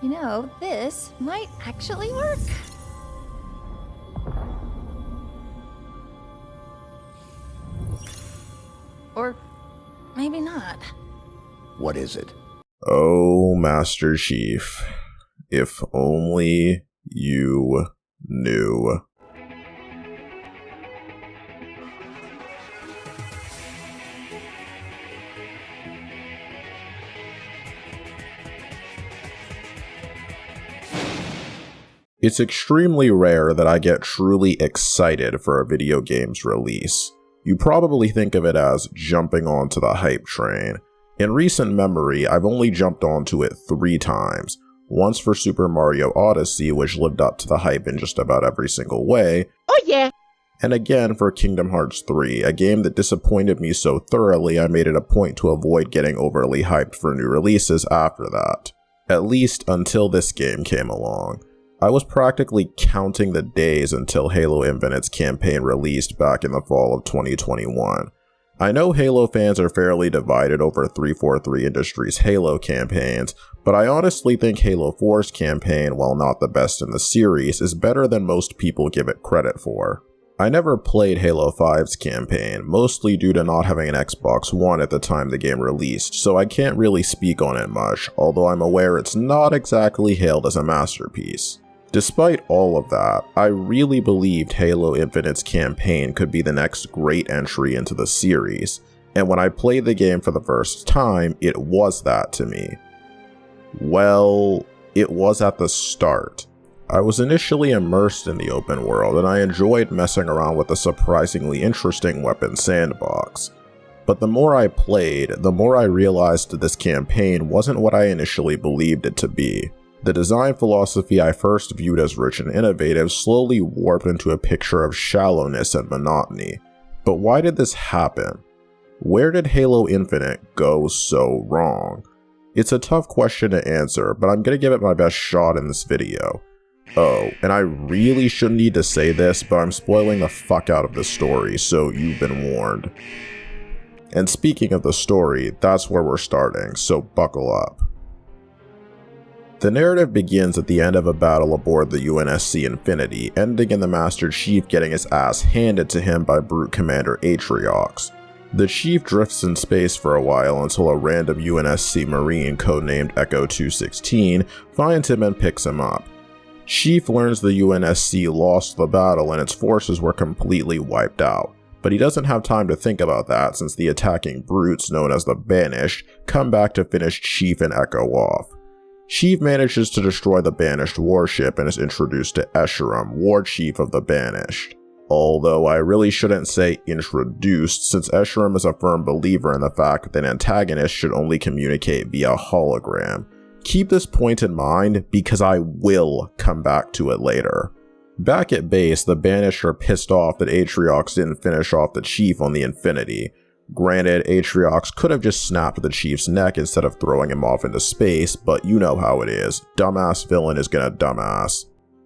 You know, this might actually work. Or maybe not. What is it? Oh, Master Chief, if only you knew. It's extremely rare that I get truly excited for a video game's release. You probably think of it as jumping onto the hype train. In recent memory, I've only jumped onto it 3 times. Once for Super Mario Odyssey, which lived up to the hype in just about every single way. Oh yeah! And again for Kingdom Hearts 3, a game that disappointed me so thoroughly I made it a point to avoid getting overly hyped for new releases after that. At least until this game came along. I was practically counting the days until Halo Infinite's campaign released back in the fall of 2021. I know Halo fans are fairly divided over 343 Industries' Halo campaigns, but I honestly think Halo 4's campaign, while not the best in the series, is better than most people give it credit for. I never played Halo 5's campaign, mostly due to not having an Xbox One at the time the game released, so I can't really speak on it much, although I'm aware it's not exactly hailed as a masterpiece. Despite all of that, I really believed Halo Infinite's campaign could be the next great entry into the series, and when I played the game for the first time, it was that to me. Well, it was at the start. I was initially immersed in the open world, and I enjoyed messing around with the surprisingly interesting weapon sandbox. But the more I played, the more I realized that this campaign wasn't what I initially believed it to be. The design philosophy I first viewed as rich and innovative slowly warped into a picture of shallowness and monotony. But why did this happen? Where did Halo Infinite go so wrong? It's a tough question to answer, but I'm gonna give it my best shot in this video. Oh, and I really shouldn't need to say this, but I'm spoiling the fuck out of the story, so you've been warned. And speaking of the story, that's where we're starting, so buckle up. The narrative begins at the end of a battle aboard the UNSC Infinity, ending in the Master Chief getting his ass handed to him by Brute Commander Atriox. The Chief drifts in space for a while until a random UNSC Marine codenamed Echo 216 finds him and picks him up. Chief learns the UNSC lost the battle and its forces were completely wiped out, but he doesn't have time to think about that since the attacking brutes known as the Banished come back to finish Chief and Echo off. Chief manages to destroy the Banished warship and is introduced to Escharum, War Chief of the Banished. Although I really shouldn't say introduced, since Escharum is a firm believer in the fact that an antagonist should only communicate via hologram. Keep this point in mind because I will come back to it later. Back at base, the Banished are pissed off that Atriox didn't finish off the Chief on the Infinity. Granted, Atriox could have just snapped the Chief's neck instead of throwing him off into space, but you know how it is. Dumbass villain is gonna dumbass.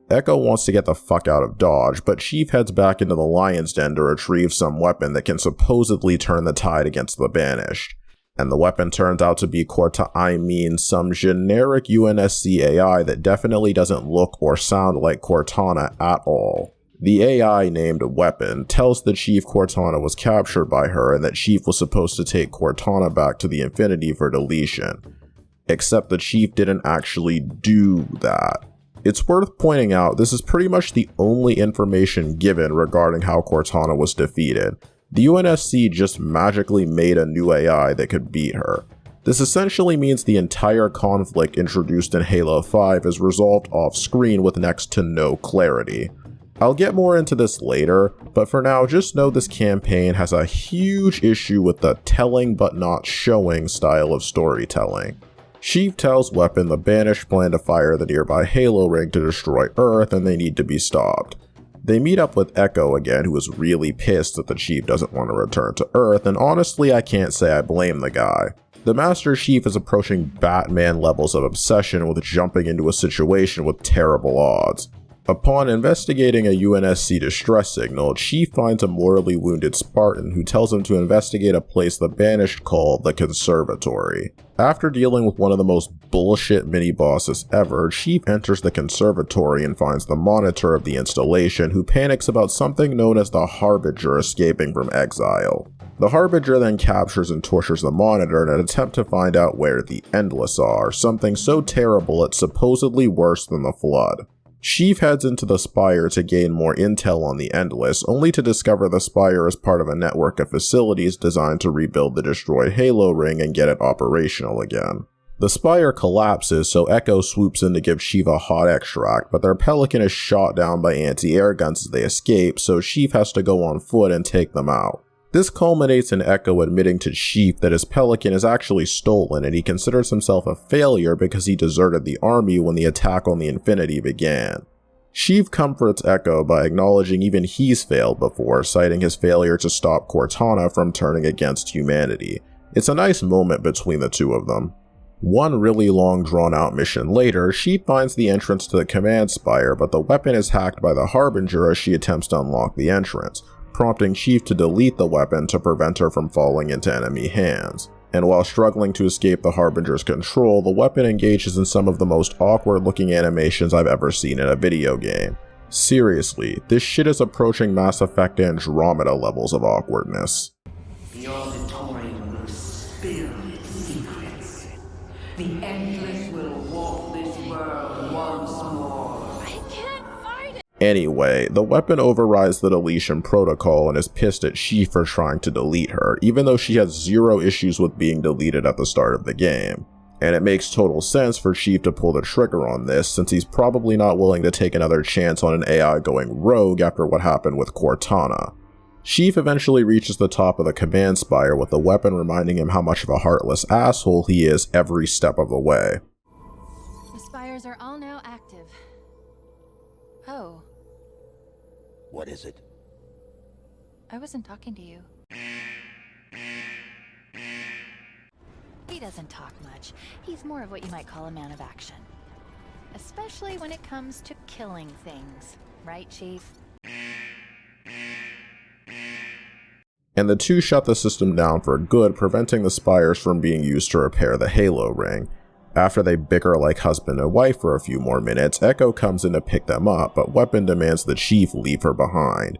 Echo wants to get the fuck out of Dodge, but Chief heads back into the Lion's Den to retrieve some weapon that can supposedly turn the tide against the Banished. And the weapon turns out to be some generic UNSC AI that definitely doesn't look or sound like Cortana at all. The AI named Weapon tells the Chief Cortana was captured by her and that Chief was supposed to take Cortana back to the Infinity for deletion. Except the Chief didn't actually do that. It's worth pointing out this is pretty much the only information given regarding how Cortana was defeated. The UNSC just magically made a new AI that could beat her. This essentially means the entire conflict introduced in Halo 5 is resolved off-screen with next to no clarity. I'll get more into this later, but for now just know this campaign has a huge issue with the telling but not showing style of storytelling. Chief tells Weapon the Banished plan to fire the nearby Halo ring to destroy Earth and they need to be stopped. They meet up with Echo again, who is really pissed that the Chief doesn't want to return to Earth, and honestly I can't say I blame the guy. The Master Chief is approaching Batman levels of obsession with jumping into a situation with terrible odds. Upon investigating a UNSC distress signal, Chief finds a mortally wounded Spartan who tells him to investigate a place the Banished call the Conservatory. After dealing with one of the most bullshit mini-bosses ever, Chief enters the Conservatory and finds the monitor of the installation, who panics about something known as the Harbinger escaping from exile. The Harbinger then captures and tortures the monitor in an attempt to find out where the Endless are, something so terrible it's supposedly worse than the Flood. Chief heads into the Spire to gain more intel on the Endless, only to discover the Spire is part of a network of facilities designed to rebuild the destroyed Halo ring and get it operational again. The Spire collapses, so Echo swoops in to give Chief a hot extract, but their Pelican is shot down by anti-air guns as they escape, so Chief has to go on foot and take them out. This culminates in Echo admitting to Chief that his Pelican is actually stolen and he considers himself a failure because he deserted the army when the attack on the Infinity began. Chief comforts Echo by acknowledging even he's failed before, citing his failure to stop Cortana from turning against humanity. It's a nice moment between the two of them. One really long drawn-out mission later, Chief finds the entrance to the command spire, but the weapon is hacked by the Harbinger as she attempts to unlock the entrance, prompting Chief to delete the weapon to prevent her from falling into enemy hands. And while struggling to escape the Harbinger's control, the weapon engages in some of the most awkward-looking animations I've ever seen in a video game. Seriously, this shit is approaching Mass Effect Andromeda levels of awkwardness. The auditorium will spill its secrets. The Endless will walk this world once more. I can't fight it! Anyway, the weapon overrides the deletion protocol and is pissed at Chief for trying to delete her, even though she has zero issues with being deleted at the start of the game. And it makes total sense for Chief to pull the trigger on this, since he's probably not willing to take another chance on an AI going rogue after what happened with Cortana. Chief eventually reaches the top of the command spire with the weapon reminding him how much of a heartless asshole he is every step of the way. The spires are all now active. Oh, What is it? I wasn't talking to you. He doesn't talk much. He's more of what you might call a man of action. Especially when it comes to killing things. Right, Chief? And the two shut the system down for good, preventing the spires from being used to repair the Halo ring. After they bicker like husband and wife for a few more minutes, Echo comes in to pick them up, but Weapon demands the Chief leave her behind.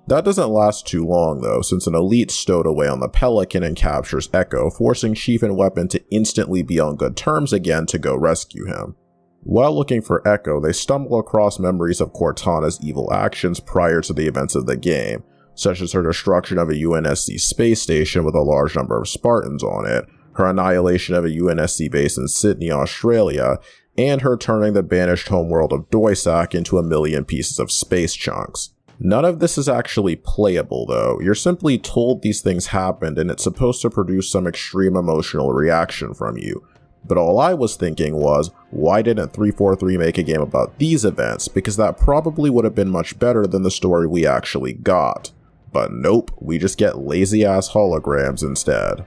That doesn't last too long though, since an elite stowed away on the Pelican and captures Echo, forcing Chief and Weapon to instantly be on good terms again to go rescue him. While looking for Echo, they stumble across memories of Cortana's evil actions prior to the events of the game, such as her destruction of a UNSC space station with a large number of Spartans on it, her annihilation of a UNSC base in Sydney, Australia, and her turning the banished homeworld of Doisak into a million pieces of space chunks. None of this is actually playable though, you're simply told these things happened and it's supposed to produce some extreme emotional reaction from you. But all I was thinking was, why didn't 343 make a game about these events, because that probably would have been much better than the story we actually got. But nope, we just get lazy ass holograms instead.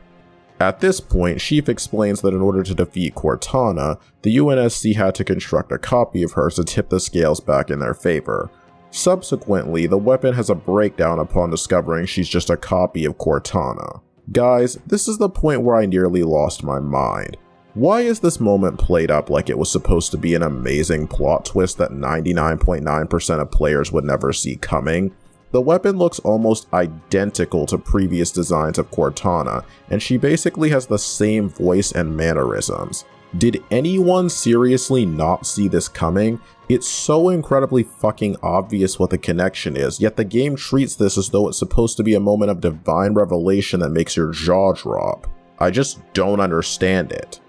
At this point, Chief explains that in order to defeat Cortana, the UNSC had to construct a copy of her to tip the scales back in their favor. Subsequently, the weapon has a breakdown upon discovering she's just a copy of Cortana. Guys, this is the point where I nearly lost my mind. Why is this moment played up like it was supposed to be an amazing plot twist that 99.9% of players would never see coming? The weapon looks almost identical to previous designs of Cortana, and she basically has the same voice and mannerisms. Did anyone seriously not see this coming? It's so incredibly fucking obvious what the connection is, yet the game treats this as though it's supposed to be a moment of divine revelation that makes your jaw drop. I just don't understand it.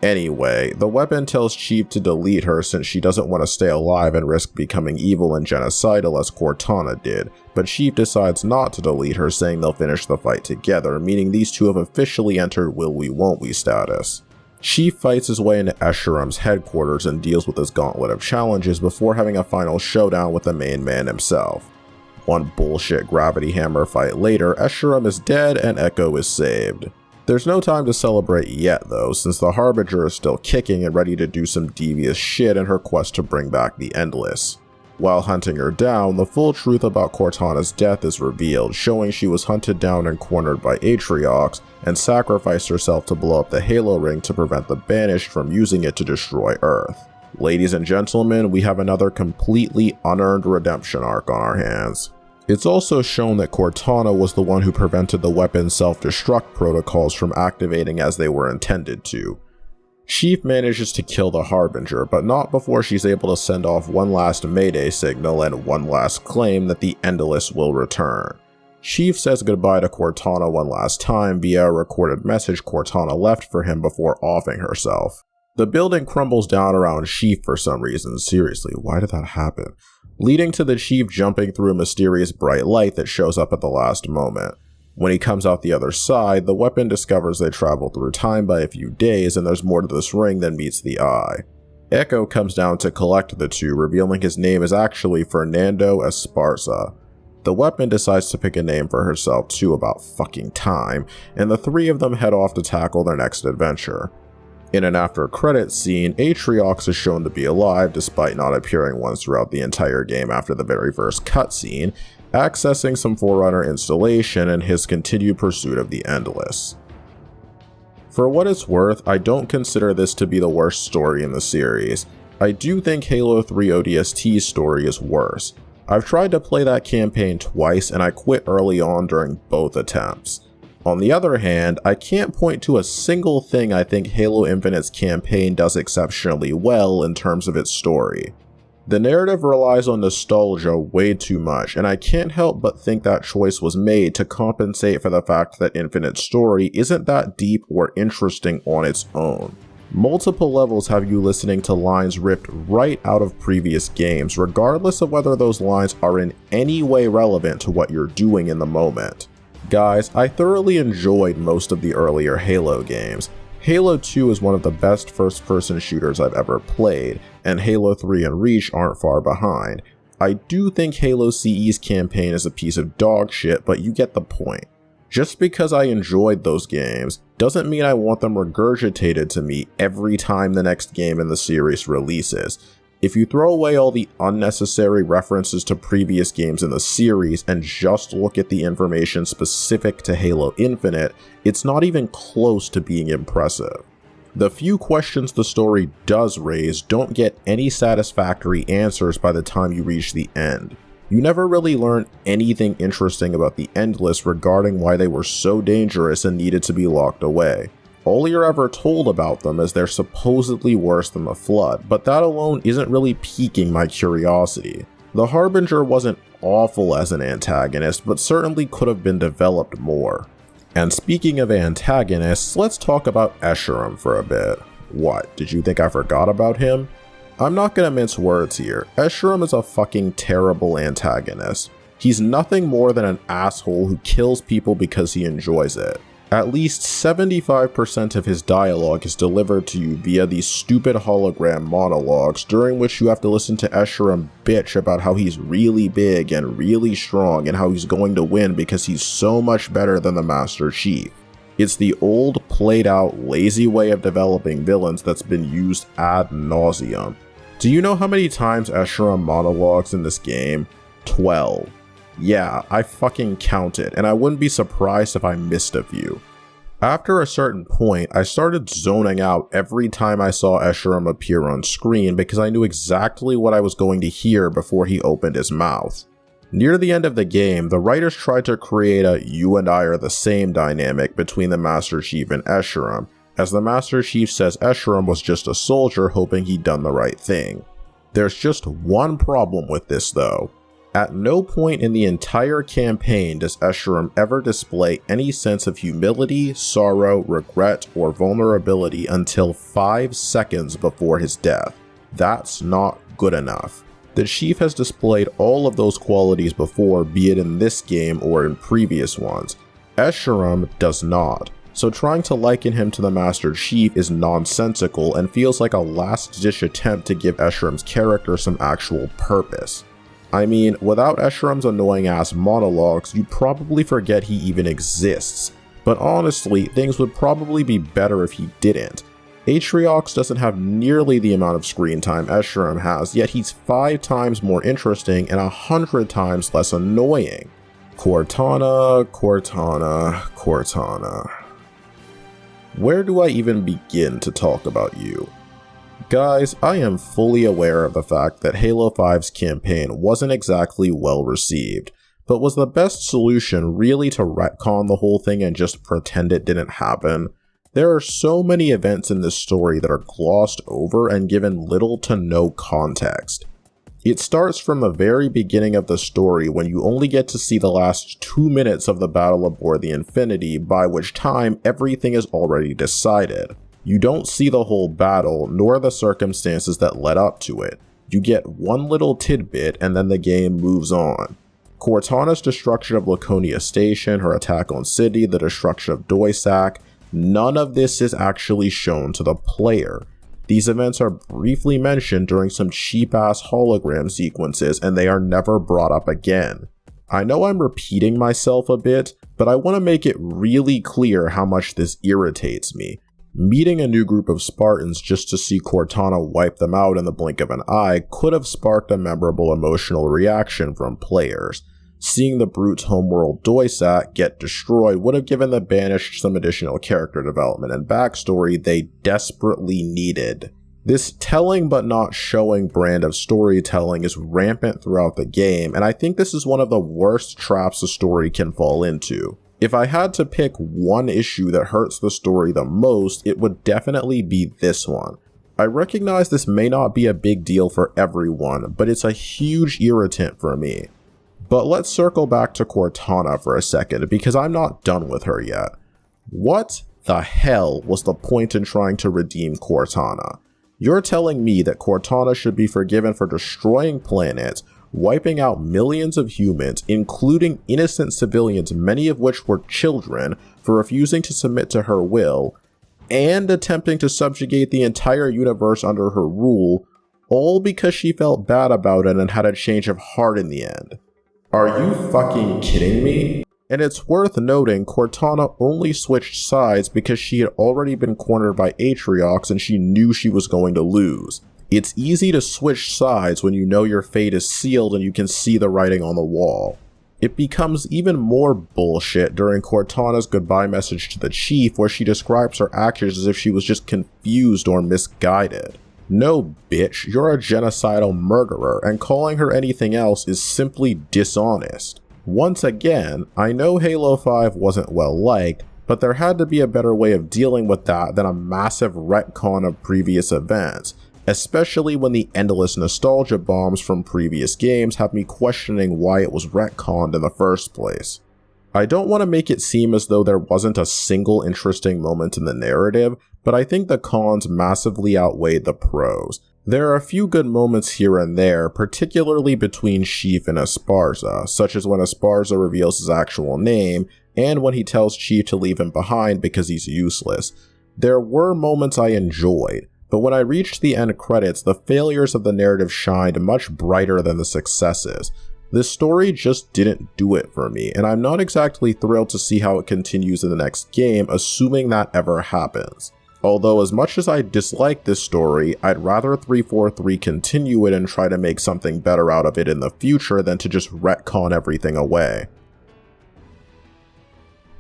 Anyway, the weapon tells Chief to delete her since she doesn't want to stay alive and risk becoming evil and genocidal as Cortana did, but Chief decides not to delete her, saying they'll finish the fight together, meaning these two have officially entered will we won't we status. Chief fights his way into Escherum's headquarters and deals with his gauntlet of challenges before having a final showdown with the main man himself. One bullshit gravity hammer fight later, Escherum is dead and Echo is saved. There's no time to celebrate yet though, since the Harbinger is still kicking and ready to do some devious shit in her quest to bring back the Endless. While hunting her down, the full truth about Cortana's death is revealed, showing she was hunted down and cornered by Atriox and sacrificed herself to blow up the Halo ring to prevent the Banished from using it to destroy Earth. Ladies and gentlemen, we have another completely unearned redemption arc on our hands. It's also shown that Cortana was the one who prevented the weapon's self-destruct protocols from activating as they were intended to. Sheev manages to kill the Harbinger, but not before she's able to send off one last Mayday signal and one last claim that the Endless will return. Sheev says goodbye to Cortana one last time via a recorded message Cortana left for him before offing herself. The building crumbles down around Sheev for some reason. Seriously, why did that happen? Leading to the Sheev jumping through a mysterious bright light that shows up at the last moment. When he comes out the other side, the weapon discovers they travel through time by a few days and there's more to this ring than meets the eye. Echo comes down to collect the two, revealing his name is actually Fernando Esparza. The weapon decides to pick a name for herself too, about fucking time, and the three of them head off to tackle their next adventure. In an after-credits scene, Atriox is shown to be alive despite not appearing once throughout the entire game after the very first cutscene, accessing some Forerunner installation and his continued pursuit of the Endless. For what it's worth, I don't consider this to be the worst story in the series. I do think Halo 3 ODST's story is worse. I've tried to play that campaign twice and I quit early on during both attempts. On the other hand, I can't point to a single thing I think Halo Infinite's campaign does exceptionally well in terms of its story. The narrative relies on nostalgia way too much, and I can't help but think that choice was made to compensate for the fact that Infinite's story isn't that deep or interesting on its own. Multiple levels have you listening to lines ripped right out of previous games, regardless of whether those lines are in any way relevant to what you're doing in the moment. Guys, I thoroughly enjoyed most of the earlier Halo games. Halo 2 is one of the best first-person shooters I've ever played, and Halo 3 and Reach aren't far behind. I do think Halo CE's campaign is a piece of dog shit, but you get the point. Just because I enjoyed those games doesn't mean I want them regurgitated to me every time the next game in the series releases. If you throw away all the unnecessary references to previous games in the series and just look at the information specific to Halo Infinite, it's not even close to being impressive. The few questions the story does raise don't get any satisfactory answers by the time you reach the end. You never really learn anything interesting about the Endless regarding why they were so dangerous and needed to be locked away. All you're ever told about them is they're supposedly worse than the Flood, but that alone isn't really piquing my curiosity. The Harbinger wasn't awful as an antagonist, but certainly could have been developed more. And speaking of antagonists, let's talk about Escharum for a bit. What, did you think I forgot about him? I'm not gonna mince words here. Escharum is a fucking terrible antagonist. He's nothing more than an asshole who kills people because he enjoys it. At least 75% of his dialogue is delivered to you via these stupid hologram monologues, during which you have to listen to Escharum bitch about how he's really big and really strong and how he's going to win because he's so much better than the Master Chief. It's the old, played out, lazy way of developing villains that's been used ad nauseum. Do you know how many times Escharum monologues in this game? 12. Yeah, I fucking counted, and I wouldn't be surprised if I missed a few. After a certain point, I started zoning out every time I saw Escharum appear on screen because I knew exactly what I was going to hear before he opened his mouth. Near the end of the game, the writers tried to create a "you and I are the same" dynamic between the Master Chief and Escharum, as the Master Chief says Escharum was just a soldier hoping he'd done the right thing. There's just one problem with this though. At no point in the entire campaign does Escharum ever display any sense of humility, sorrow, regret, or vulnerability until 5 seconds before his death. That's not good enough. The Chief has displayed all of those qualities before, be it in this game or in previous ones. Escharum does not, so trying to liken him to the Master Chief is nonsensical and feels like a last-ditch attempt to give Escherum's character some actual purpose. I mean, without Escherum's annoying-ass monologues, you'd probably forget he even exists. But honestly, things would probably be better if he didn't. Atriox doesn't have nearly the amount of screen time Escharum has, yet he's 5 times more interesting and 100 times less annoying. Cortana, Cortana, Cortana. Where do I even begin to talk about you? Guys, I am fully aware of the fact that Halo 5's campaign wasn't exactly well received, but was the best solution really to retcon the whole thing and just pretend it didn't happen? There are so many events in this story that are glossed over and given little to no context. It starts from the very beginning of the story when you only get to see the last 2 minutes of the battle aboard the Infinity, by which time everything is already decided. You don't see the whole battle, nor the circumstances that led up to it. You get one little tidbit and then the game moves on. Cortana's destruction of Laconia Station, her attack on City, the destruction of Doisac, none of this is actually shown to the player. These events are briefly mentioned during some cheap-ass hologram sequences, and they are never brought up again. I know I'm repeating myself a bit, but I want to make it really clear how much this irritates me. Meeting a new group of Spartans just to see Cortana wipe them out in the blink of an eye could have sparked a memorable emotional reaction from players. Seeing the Brute's homeworld Doisac get destroyed would have given the Banished some additional character development and backstory they desperately needed. This telling but not showing brand of storytelling is rampant throughout the game, and I think this is one of the worst traps a story can fall into. If I had to pick one issue that hurts the story the most, it would definitely be this one. I recognize this may not be a big deal for everyone, but it's a huge irritant for me. But let's circle back to Cortana for a second, because I'm not done with her yet. What the hell was the point in trying to redeem Cortana? You're telling me that Cortana should be forgiven for destroying planets, wiping out millions of humans, including innocent civilians, many of which were children, for refusing to submit to her will, and attempting to subjugate the entire universe under her rule, all because she felt bad about it and had a change of heart in the end. Are you fucking kidding me? And it's worth noting Cortana only switched sides because she had already been cornered by Atriox and she knew she was going to lose. It's easy to switch sides when you know your fate is sealed and you can see the writing on the wall. It becomes even more bullshit during Cortana's goodbye message to the Chief, where she describes her actions as if she was just confused or misguided. No, bitch, you're a genocidal murderer, and calling her anything else is simply dishonest. Once again, I know Halo 5 wasn't well liked, but there had to be a better way of dealing with that than a massive retcon of previous events, especially when the endless nostalgia bombs from previous games have me questioning why it was retconned in the first place. I don't want to make it seem as though there wasn't a single interesting moment in the narrative, but I think the cons massively outweighed the pros. There are a few good moments here and there, particularly between Chief and Esparza, such as when Esparza reveals his actual name, and when he tells Chief to leave him behind because he's useless. There were moments I enjoyed, but when I reached the end credits, the failures of the narrative shined much brighter than the successes. This story just didn't do it for me, and I'm not exactly thrilled to see how it continues in the next game, assuming that ever happens. Although as much as I dislike this story, I'd rather 343 continue it and try to make something better out of it in the future than to just retcon everything away.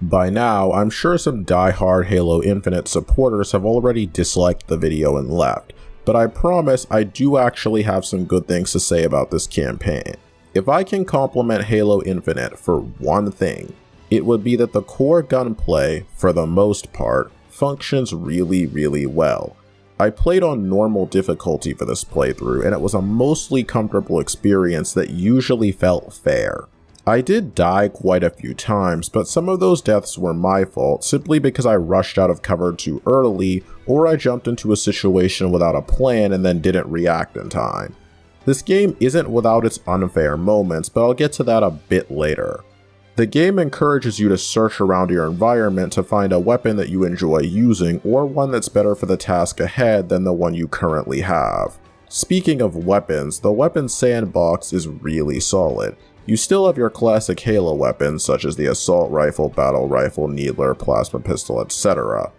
By now, I'm sure some die-hard Halo Infinite supporters have already disliked the video and left, but I promise I do actually have some good things to say about this campaign. If I can compliment Halo Infinite for one thing, it would be that the core gunplay, for the most part, functions really well. I played on normal difficulty for this playthrough, and it was a mostly comfortable experience that usually felt fair. I did die quite a few times, but some of those deaths were my fault simply because I rushed out of cover too early, or I jumped into a situation without a plan and then didn't react in time. This game isn't without its unfair moments, but I'll get to that a bit later. The game encourages you to search around your environment to find a weapon that you enjoy using, or one that's better for the task ahead than the one you currently have. Speaking of weapons, the weapons sandbox is really solid. You still have your classic Halo weapons such as the assault rifle, battle rifle, needler, plasma pistol, etc.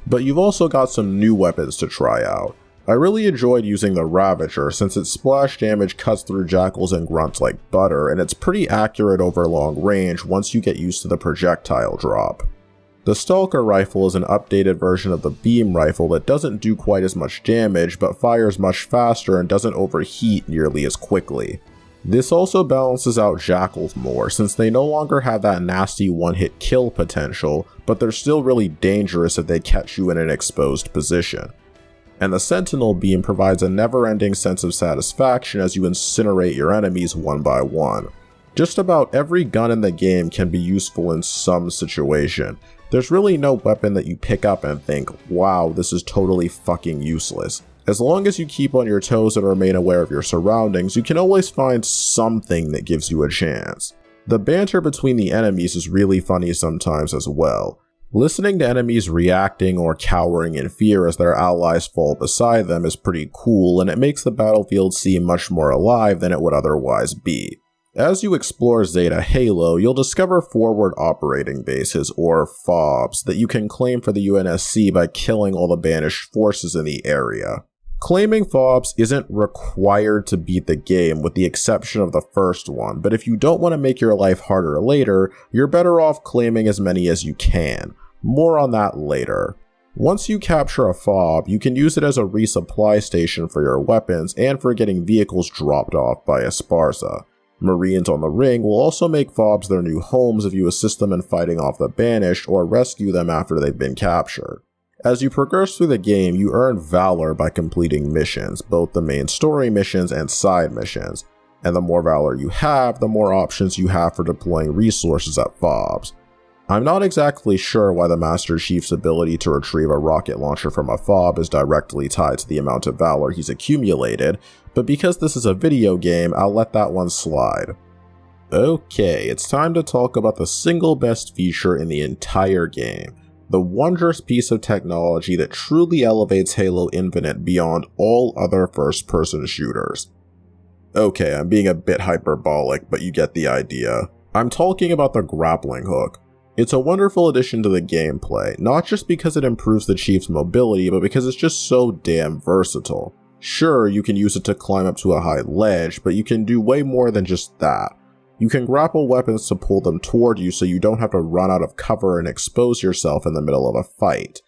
But you've also got some new weapons to try out. I really enjoyed using the Ravager since its splash damage cuts through jackals and grunts like butter, and it's pretty accurate over long range once you get used to the projectile drop. The Stalker rifle is an updated version of the beam rifle that doesn't do quite as much damage, but fires much faster and doesn't overheat nearly as quickly. This also balances out jackals more, since they no longer have that nasty one-hit kill potential, but they're still really dangerous if they catch you in an exposed position. And the Sentinel beam provides a never-ending sense of satisfaction as you incinerate your enemies one by one. Just about every gun in the game can be useful in some situation. There's really no weapon that you pick up and think, wow, this is totally fucking useless. As long as you keep on your toes and remain aware of your surroundings, you can always find something that gives you a chance. The banter between the enemies is really funny sometimes as well. Listening to enemies reacting or cowering in fear as their allies fall beside them is pretty cool, and it makes the battlefield seem much more alive than it would otherwise be. As you explore Zeta Halo, you'll discover forward operating bases, or FOBs, that you can claim for the UNSC by killing all the banished forces in the area. Claiming FOBs isn't required to beat the game, with the exception of the first one, but if you don't want to make your life harder later, you're better off claiming as many as you can. More on that later. Once you capture a FOB, you can use it as a resupply station for your weapons and for getting vehicles dropped off by Esparza. Marines on the ring will also make FOBs their new homes if you assist them in fighting off the banished or rescue them after they've been captured. As you progress through the game, you earn valor by completing missions, both the main story missions and side missions, and the more valor you have, the more options you have for deploying resources at FOBs. I'm not exactly sure why the Master Chief's ability to retrieve a rocket launcher from a FOB is directly tied to the amount of valor he's accumulated, but because this is a video game, I'll let that one slide. Okay, it's time to talk about the single best feature in the entire game. The wondrous piece of technology that truly elevates Halo Infinite beyond all other first-person shooters. Okay, I'm being a bit hyperbolic, but you get the idea. I'm talking about the grappling hook. It's a wonderful addition to the gameplay, not just because it improves the Chief's mobility, but because it's just so damn versatile. Sure, you can use it to climb up to a high ledge, but you can do way more than just that. You can grapple weapons to pull them toward you so you don't have to run out of cover and expose yourself in the middle of a fight.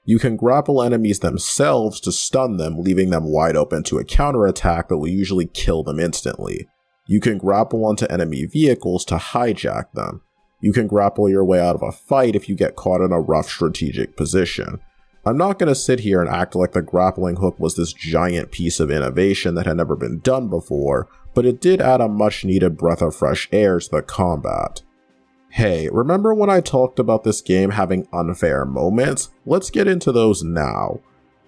You can grapple enemies themselves to stun them, leaving them wide open to a counterattack that will usually kill them instantly. You can grapple onto enemy vehicles to hijack them. You can grapple your way out of a fight if you get caught in a rough strategic position. I'm not going to sit here and act like the grappling hook was this giant piece of innovation that had never been done before, but it did add a much needed breath of fresh air to the combat. Hey, remember when I talked about this game having unfair moments? Let's get into those now.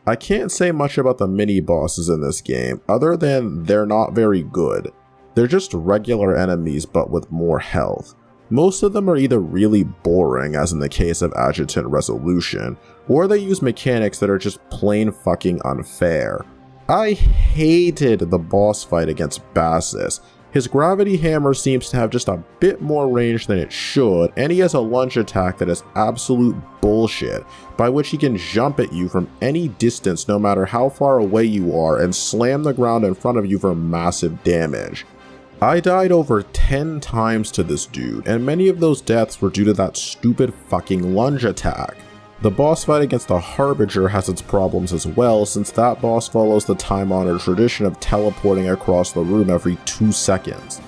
I can't say much about the mini-bosses in this game, other than they're not very good. They're just regular enemies but with more health. Most of them are either really boring, as in the case of Adjutant Resolution, or they use mechanics that are just plain fucking unfair. I hated the boss fight against Bassus. His gravity hammer seems to have just a bit more range than it should, and he has a lunge attack that is absolute bullshit, by which he can jump at you from any distance no matter how far away you are and slam the ground in front of you for massive damage. I died over 10 times to this dude, and many of those deaths were due to that stupid fucking lunge attack. The boss fight against the Harbinger has its problems as well, since that boss follows the time-honored tradition of teleporting across the room every 2 seconds.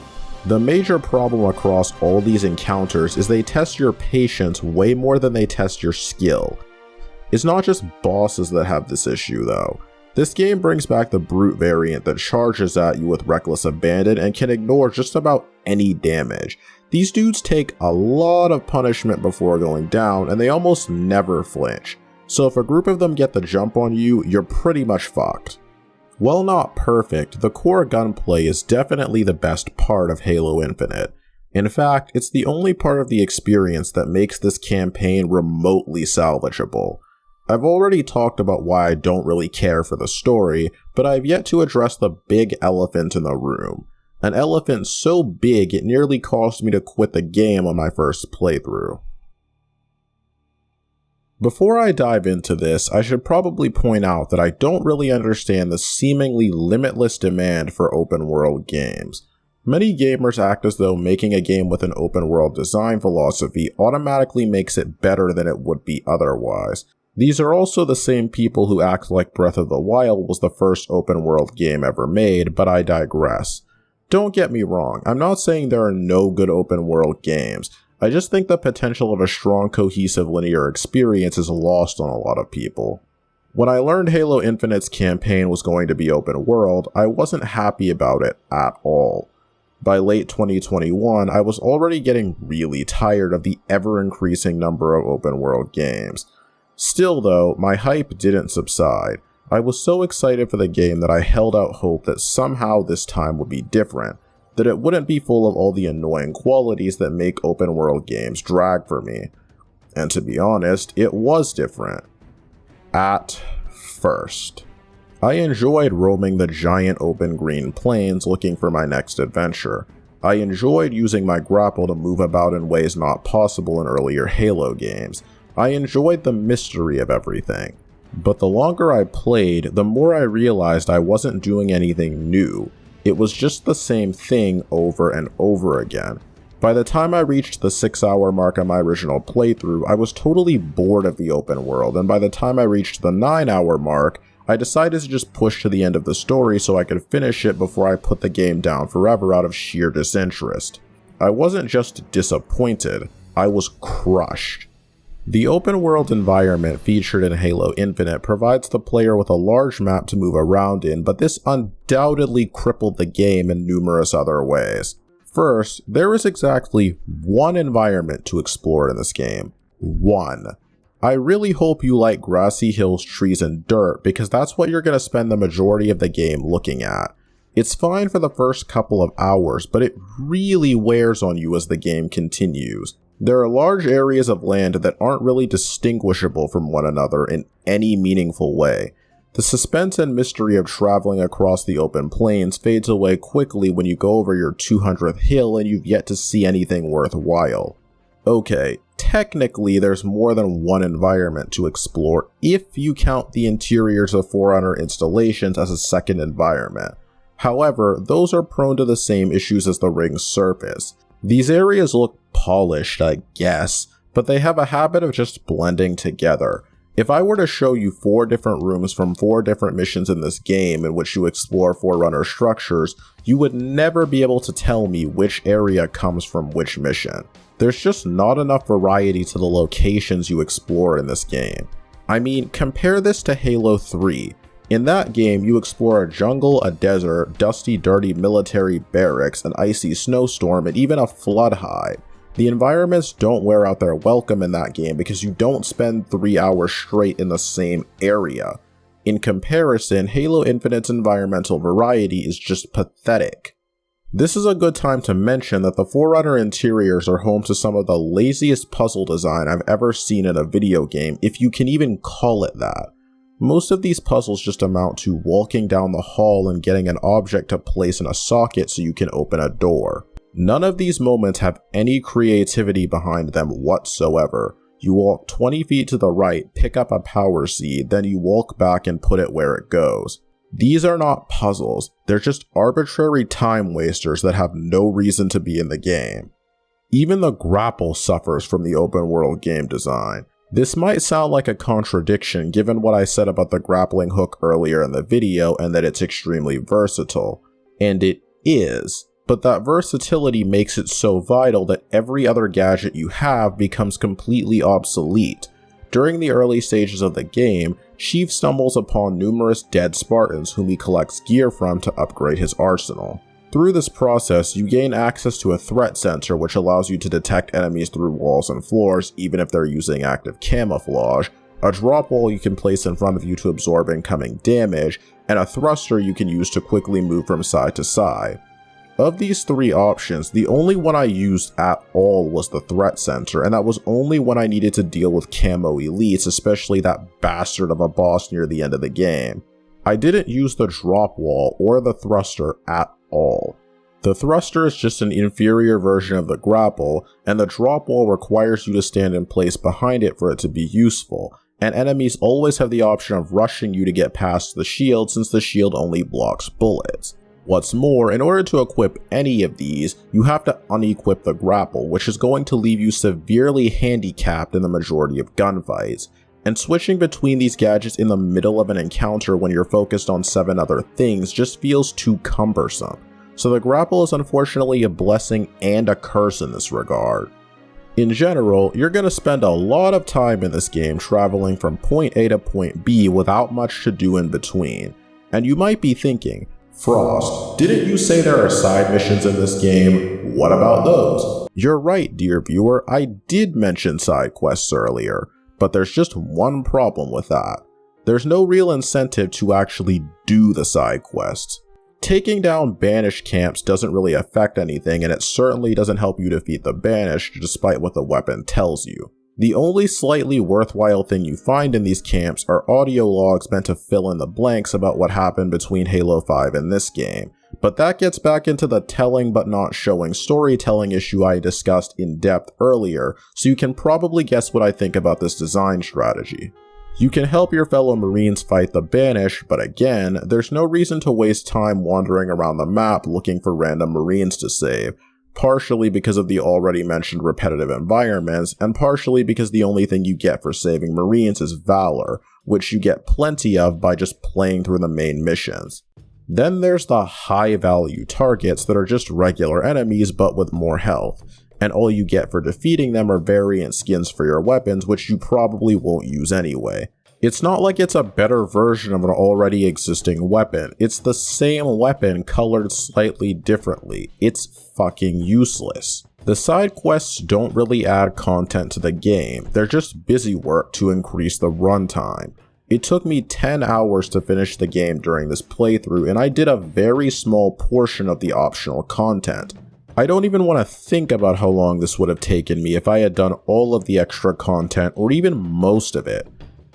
The major problem across all these encounters is they test your patience way more than they test your skill. It's not just bosses that have this issue though. This game brings back the brute variant that charges at you with reckless abandon and can ignore just about any damage. These dudes take a lot of punishment before going down, and they almost never flinch. So if a group of them get the jump on you, you're pretty much fucked. While not perfect, the core gunplay is definitely the best part of Halo Infinite. In fact, it's the only part of the experience that makes this campaign remotely salvageable. I've already talked about why I don't really care for the story, but I've yet to address the big elephant in the room. An elephant so big it nearly caused me to quit the game on my first playthrough. Before I dive into this, I should probably point out that I don't really understand the seemingly limitless demand for open world games. Many gamers act as though making a game with an open world design philosophy automatically makes it better than it would be otherwise. These are also the same people who act like Breath of the Wild was the first open world game ever made, but I digress. Don't get me wrong, I'm not saying there are no good open world games. I just think the potential of a strong, cohesive linear experience is lost on a lot of people. When I learned Halo Infinite's campaign was going to be open world, I wasn't happy about it at all. By late 2021, I was already getting really tired of the ever-increasing number of open world games. Still though, my hype didn't subside. I was so excited for the game that I held out hope that somehow this time would be different, that it wouldn't be full of all the annoying qualities that make open world games drag for me. And to be honest, it was different. At first. I enjoyed roaming the giant open green plains looking for my next adventure. I enjoyed using my grapple to move about in ways not possible in earlier Halo games. I enjoyed the mystery of everything. But the longer I played, the more I realized I wasn't doing anything new. It was just the same thing over and over again. By the time I reached the 6-hour mark on my original playthrough, I was totally bored of the open world, and by the time I reached the 9-hour mark, I decided to just push to the end of the story so I could finish it before I put the game down forever out of sheer disinterest. I wasn't just disappointed, I was crushed. The open world environment featured in Halo Infinite provides the player with a large map to move around in, but this undoubtedly crippled the game in numerous other ways. First, there is exactly one environment to explore in this game. One. I really hope you like grassy hills, trees, and dirt, because that's what you're going to spend the majority of the game looking at. It's fine for the first couple of hours, but it really wears on you as the game continues. There are large areas of land that aren't really distinguishable from one another in any meaningful way. The suspense and mystery of traveling across the open plains fades away quickly when you go over your 200th hill and you've yet to see anything worthwhile. Okay, technically there's more than one environment to explore if you count the interiors of Forerunner installations as a second environment. However, those are prone to the same issues as the ring's surface. These areas look polished, I guess, but they have a habit of just blending together. If I were to show you 4 different rooms from 4 different missions in this game in which you explore Forerunner structures, you would never be able to tell me which area comes from which mission. There's just not enough variety to the locations you explore in this game. I mean, compare this to Halo 3. In that game, you explore a jungle, a desert, dusty, dirty military barracks, an icy snowstorm, and even a flood high. The environments don't wear out their welcome in that game because you don't spend 3 hours straight in the same area. In comparison, Halo Infinite's environmental variety is just pathetic. This is a good time to mention that the Forerunner interiors are home to some of the laziest puzzle design I've ever seen in a video game, if you can even call it that. Most of these puzzles just amount to walking down the hall and getting an object to place in a socket so you can open a door. None of these moments have any creativity behind them whatsoever. You walk 20 feet to the right, pick up a power seed, then you walk back and put it where it goes. These are not puzzles, they're just arbitrary time wasters that have no reason to be in the game. Even the grapple suffers from the open world game design. This might sound like a contradiction given what I said about the grappling hook earlier in the video and that it's extremely versatile. And it is, but that versatility makes it so vital that every other gadget you have becomes completely obsolete. During the early stages of the game, Chief stumbles upon numerous dead Spartans whom he collects gear from to upgrade his arsenal. Through this process, you gain access to a threat sensor which allows you to detect enemies through walls and floors even if they're using active camouflage, a drop wall you can place in front of you to absorb incoming damage, and a thruster you can use to quickly move from side to side. Of these 3 options, the only one I used at all was the threat sensor, and that was only when I needed to deal with camo elites, especially that bastard of a boss near the end of the game. I didn't use the drop wall or the thruster at all. The thruster is just an inferior version of the grapple, and the drop wall requires you to stand in place behind it for it to be useful, and enemies always have the option of rushing you to get past the shield since the shield only blocks bullets. What's more, in order to equip any of these, you have to unequip the grapple, which is going to leave you severely handicapped in the majority of gunfights. And switching between these gadgets in the middle of an encounter when you're focused on 7 other things just feels too cumbersome. So the grapple is unfortunately a blessing and a curse in this regard. In general, you're going to spend a lot of time in this game traveling from point A to point B without much to do in between. And you might be thinking, Frost, didn't you say there are side missions in this game? What about those? You're right, dear viewer, I did mention side quests earlier, but there's just one problem with that. There's no real incentive to actually do the side quests. Taking down banished camps doesn't really affect anything, and it certainly doesn't help you defeat the banished despite what the weapon tells you. The only slightly worthwhile thing you find in these camps are audio logs meant to fill in the blanks about what happened between Halo 5 and this game, but that gets back into the telling but not showing storytelling issue I discussed in depth earlier, so you can probably guess what I think about this design strategy. You can help your fellow Marines fight the Banished, but again, there's no reason to waste time wandering around the map looking for random Marines to save, partially because of the already mentioned repetitive environments, and partially because the only thing you get for saving Marines is Valor, which you get plenty of by just playing through the main missions. Then there's the high value targets that are just regular enemies but with more health, and all you get for defeating them are variant skins for your weapons, which you probably won't use anyway. It's not like it's a better version of an already existing weapon, it's the same weapon colored slightly differently. It's fucking useless. The side quests don't really add content to the game, they're just busy work to increase the runtime. It took me 10 hours to finish the game during this playthrough, and I did a very small portion of the optional content. I don't even want to think about how long this would have taken me if I had done all of the extra content or even most of it.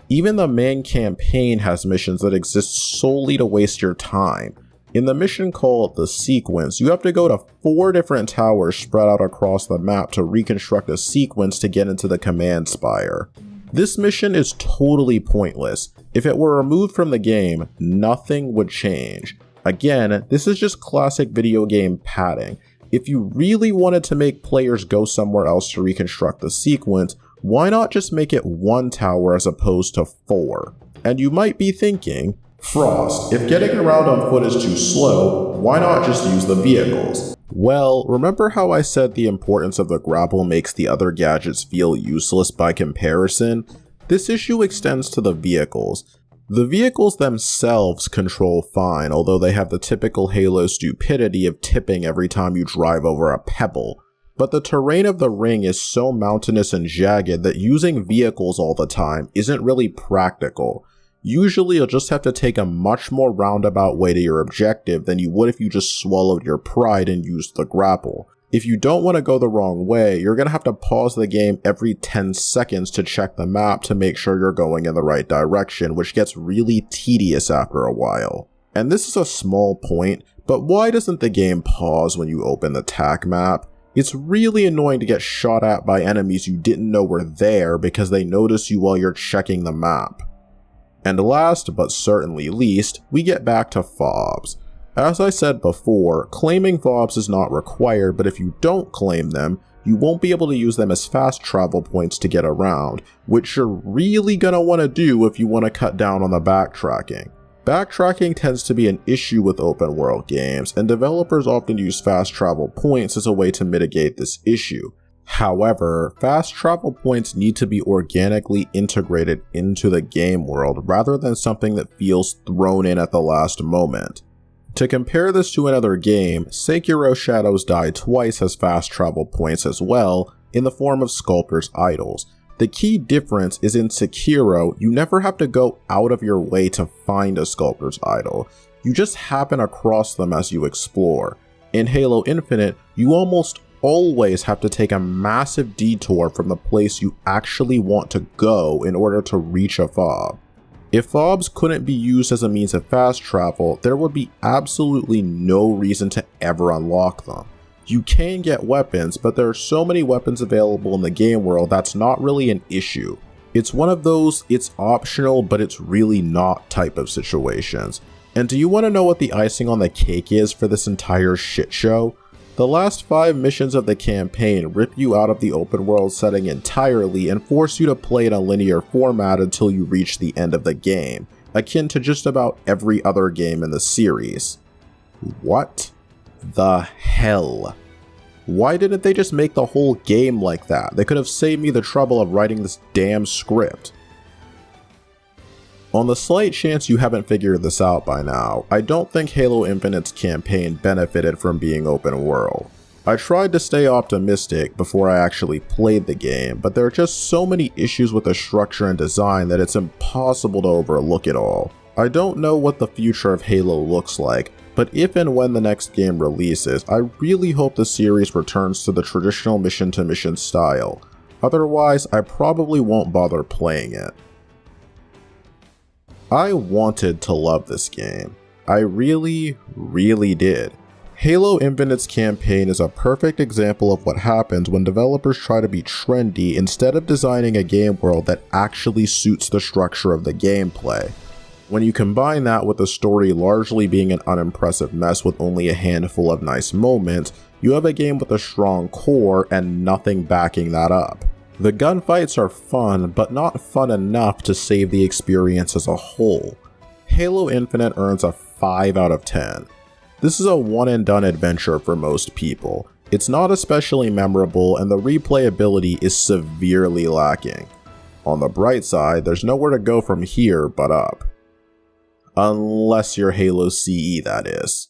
Even the main campaign has missions that exist solely to waste your time. In the mission called The Sequence, you have to go to 4 different towers spread out across the map to reconstruct a sequence to get into the command spire. This mission is totally pointless. If it were removed from the game, nothing would change. Again, this is just classic video game padding. If you really wanted to make players go somewhere else to reconstruct the sequence, why not just make it 1 tower as opposed to 4? And you might be thinking, Frost, if getting around on foot is too slow, why not just use the vehicles? Well, remember how I said the importance of the grapple makes the other gadgets feel useless by comparison? This issue extends to the vehicles. The vehicles themselves control fine, although they have the typical Halo stupidity of tipping every time you drive over a pebble. But the terrain of the ring is so mountainous and jagged that using vehicles all the time isn't really practical. Usually you'll just have to take a much more roundabout way to your objective than you would if you just swallowed your pride and used the grapple. If you don't want to go the wrong way, you're going to have to pause the game every 10 seconds to check the map to make sure you're going in the right direction, which gets really tedious after a while. And this is a small point, but why doesn't the game pause when you open the TAC map? It's really annoying to get shot at by enemies you didn't know were there because they notice you while you're checking the map. And last, but certainly least, we get back to fobs. As I said before, claiming fobs is not required, but if you don't claim them, you won't be able to use them as fast travel points to get around, which you're really gonna want to do if you want to cut down on the backtracking. Backtracking tends to be an issue with open world games, and developers often use fast travel points as a way to mitigate this issue. However, fast travel points need to be organically integrated into the game world rather than something that feels thrown in at the last moment. To compare this to another game, Sekiro Shadows Die Twice has fast travel points as well, in the form of Sculptor's Idols. The key difference is in Sekiro, you never have to go out of your way to find a Sculptor's Idol. You just happen across them as you explore. In Halo Infinite, you almost always have to take a massive detour from the place you actually want to go in order to reach a fob. If fobs couldn't be used as a means of fast travel, there would be absolutely no reason to ever unlock them. You can get weapons, but there are so many weapons available in the game world that's not really an issue. It's one of those it's optional but it's really not type of situations. And do you want to know what the icing on the cake is for this entire shit show? The last 5 missions of the campaign rip you out of the open world setting entirely and force you to play in a linear format until you reach the end of the game, akin to just about every other game in the series. What the hell? Why didn't they just make the whole game like that? They could have saved me the trouble of writing this damn script. On the slight chance you haven't figured this out by now, I don't think Halo Infinite's campaign benefited from being open world. I tried to stay optimistic before I actually played the game, but there are just so many issues with the structure and design that it's impossible to overlook it all. I don't know what the future of Halo looks like, but if and when the next game releases, I really hope the series returns to the traditional mission-to-mission style. Otherwise, I probably won't bother playing it. I wanted to love this game. I really did. Halo Infinite's campaign is a perfect example of what happens when developers try to be trendy instead of designing a game world that actually suits the structure of the gameplay. When you combine that with the story largely being an unimpressive mess with only a handful of nice moments, you have a game with a strong core and nothing backing that up. The gunfights are fun, but not fun enough to save the experience as a whole. Halo Infinite earns a 5 out of 10. This is a one and done adventure for most people. It's not especially memorable and the replayability is severely lacking. On the bright side, there's nowhere to go from here but up. Unless you're Halo CE, that is.